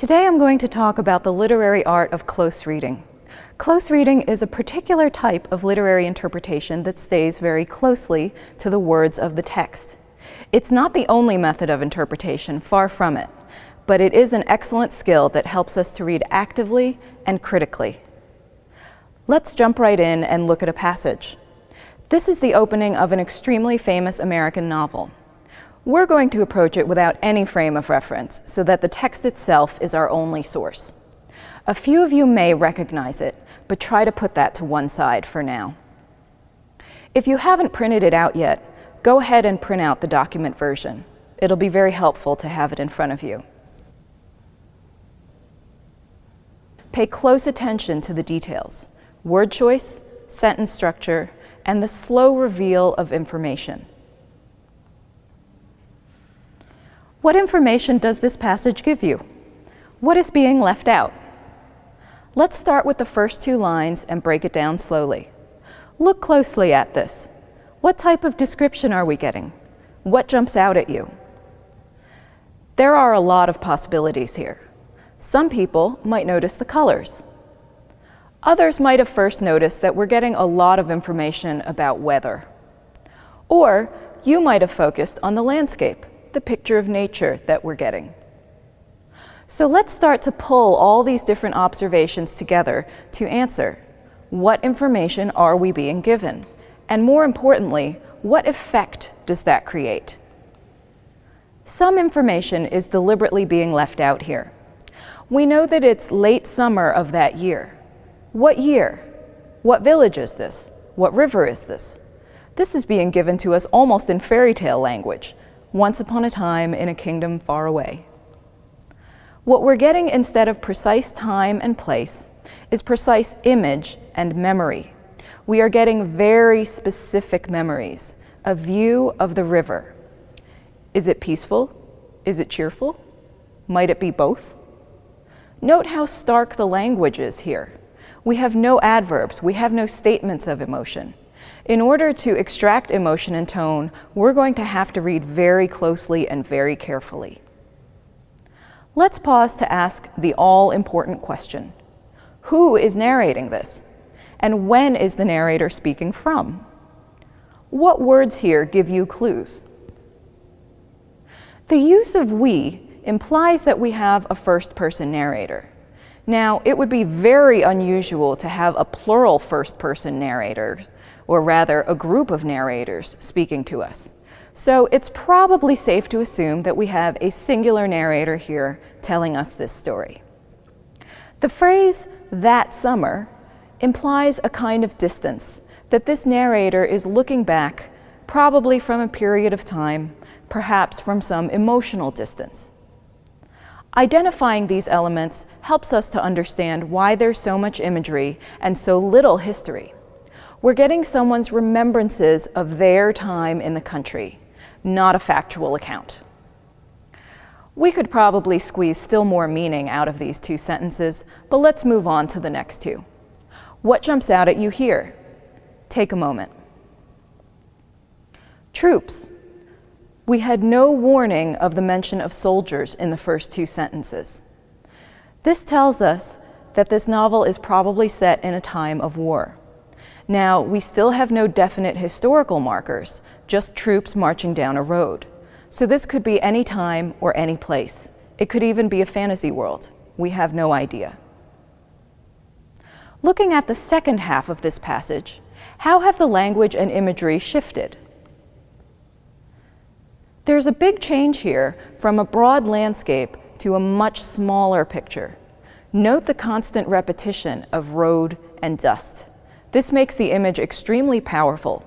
Today I'm going to talk about the literary art of close reading. Close reading is a particular type of literary interpretation that stays very closely to the words of the text. It's not the only method of interpretation, far from it, but it is an excellent skill that helps us to read actively and critically. Let's jump right in and look at a passage. This is the opening of an extremely famous American novel. We're going to approach it without any frame of reference, so that the text itself is our only source. A few of you may recognize it, but try to put that to one side for now. If you haven't printed it out yet, go ahead and print out the document version. It'll be very helpful to have it in front of you. Pay close attention to the details: word choice, sentence structure, and the slow reveal of information. What information does this passage give you? What is being left out? Let's start with the first two lines and break it down slowly. Look closely at this. What type of description are we getting? What jumps out at you? There are a lot of possibilities here. Some people might notice the colors. Others might have first noticed that we're getting a lot of information about weather. Or you might have focused on the landscape, the picture of nature that we're getting. So let's start to pull all these different observations together to answer, what information are we being given? And more importantly, what effect does that create? Some information is deliberately being left out here. We know that it's late summer of that year. What year? What village is this? What river is this? This is being given to us almost in fairy tale language. Once upon a time in a kingdom far away. What we're getting instead of precise time and place is precise image and memory. We are getting very specific memories, a view of the river. Is it peaceful? Is it cheerful? Might it be both? Note how stark the language is here. We have no adverbs, we have no statements of emotion. In order to extract emotion and tone, we're going to have to read very closely and very carefully. Let's pause to ask the all-important question. Who is narrating this? And when is the narrator speaking from? What words here give you clues? The use of we implies that we have a first-person narrator. Now, it would be very unusual to have a plural first-person narrator, or rather a group of narrators speaking to us. So it's probably safe to assume that we have a singular narrator here telling us this story. The phrase, "that summer," implies a kind of distance, that this narrator is looking back, probably from a period of time, perhaps from some emotional distance. Identifying these elements helps us to understand why there's so much imagery and so little history. We're getting someone's remembrances of their time in the country, not a factual account. We could probably squeeze still more meaning out of these two sentences, but let's move on to the next two. What jumps out at you here? Take a moment. Troops. We had no warning of the mention of soldiers in the first two sentences. This tells us that this novel is probably set in a time of war. Now, we still have no definite historical markers, just troops marching down a road. So this could be any time or any place. It could even be a fantasy world. We have no idea. Looking at the second half of this passage, how have the language and imagery shifted? There's a big change here from a broad landscape to a much smaller picture. Note the constant repetition of road and dust. This makes the image extremely powerful,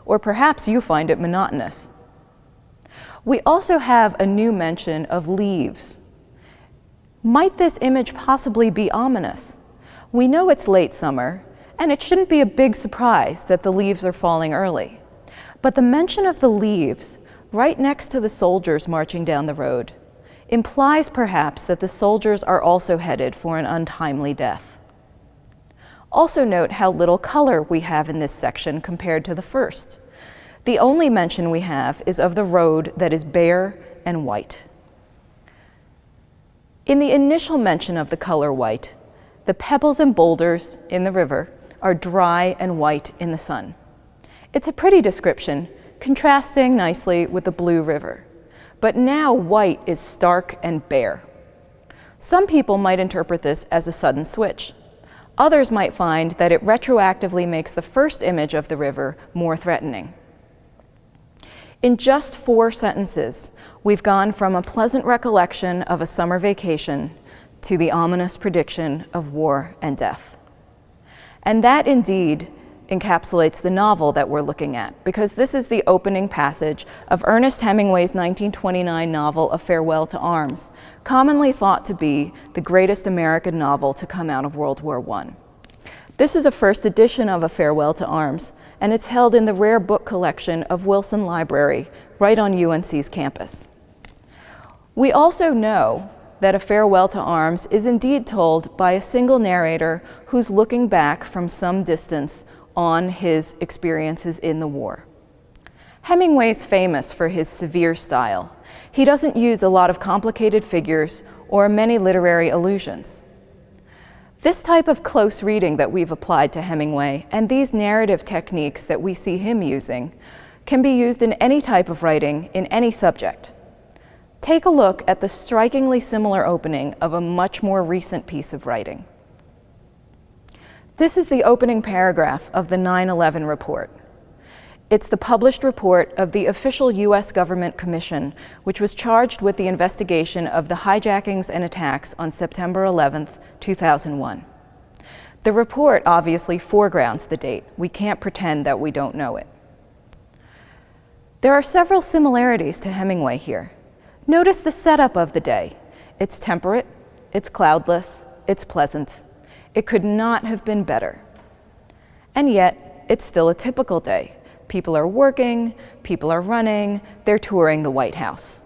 or perhaps you find it monotonous. We also have a new mention of leaves. Might this image possibly be ominous? We know it's late summer, and it shouldn't be a big surprise that the leaves are falling early. But the mention of the leaves, right next to the soldiers marching down the road, implies perhaps that the soldiers are also headed for an untimely death. Also note how little color we have in this section compared to the first. The only mention we have is of the road that is bare and white. In the initial mention of the color white, the pebbles and boulders in the river are dry and white in the sun. It's a pretty description, contrasting nicely with the blue river. But now white is stark and bare. Some people might interpret this as a sudden switch. Others might find that it retroactively makes the first image of the river more threatening. In just 4 sentences, we've gone from a pleasant recollection of a summer vacation to the ominous prediction of war and death. And that indeed encapsulates the novel that we're looking at, because this is the opening passage of Ernest Hemingway's 1929 novel, A Farewell to Arms, commonly thought to be the greatest American novel to come out of World War I. This is a first edition of A Farewell to Arms, and it's held in the rare book collection of Wilson Library, right on UNC's campus. We also know that A Farewell to Arms is indeed told by a single narrator who's looking back from some distance on his experiences in the war. Hemingway's famous for his severe style. He doesn't use a lot of complicated figures or many literary allusions. This type of close reading that we've applied to Hemingway and these narrative techniques that we see him using can be used in any type of writing in any subject. Take a look at the strikingly similar opening of a much more recent piece of writing. This is the opening paragraph of the 9/11 report. It's the published report of the official U.S. government commission, which was charged with the investigation of the hijackings and attacks on September 11th, 2001. The report obviously foregrounds the date. We can't pretend that we don't know it. There are several similarities to Hemingway here. Notice the setup of the day. It's temperate, it's cloudless, it's pleasant. It could not have been better. And yet, it's still a typical day. People are working, people are running, they're touring the White House.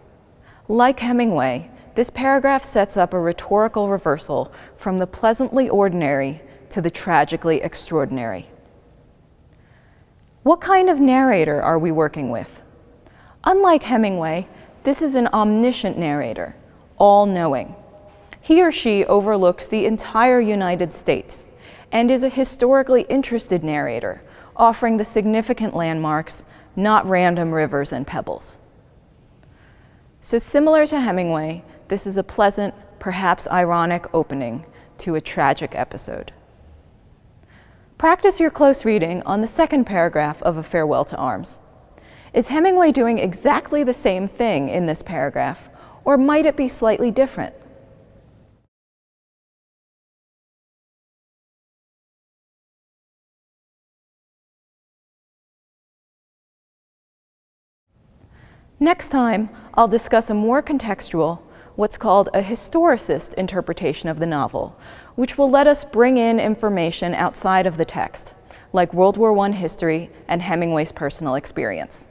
Like Hemingway, this paragraph sets up a rhetorical reversal from the pleasantly ordinary to the tragically extraordinary. What kind of narrator are we working with? Unlike Hemingway, this is an omniscient narrator, all-knowing. He or she overlooks the entire United States and is a historically interested narrator, offering the significant landmarks, not random rivers and pebbles. So similar to Hemingway, this is a pleasant, perhaps ironic opening to a tragic episode. Practice your close reading on the second paragraph of A Farewell to Arms. Is Hemingway doing exactly the same thing in this paragraph, or might it be slightly different? Next time, I'll discuss a more contextual, what's called a historicist interpretation of the novel, which will let us bring in information outside of the text, like World War I history and Hemingway's personal experience.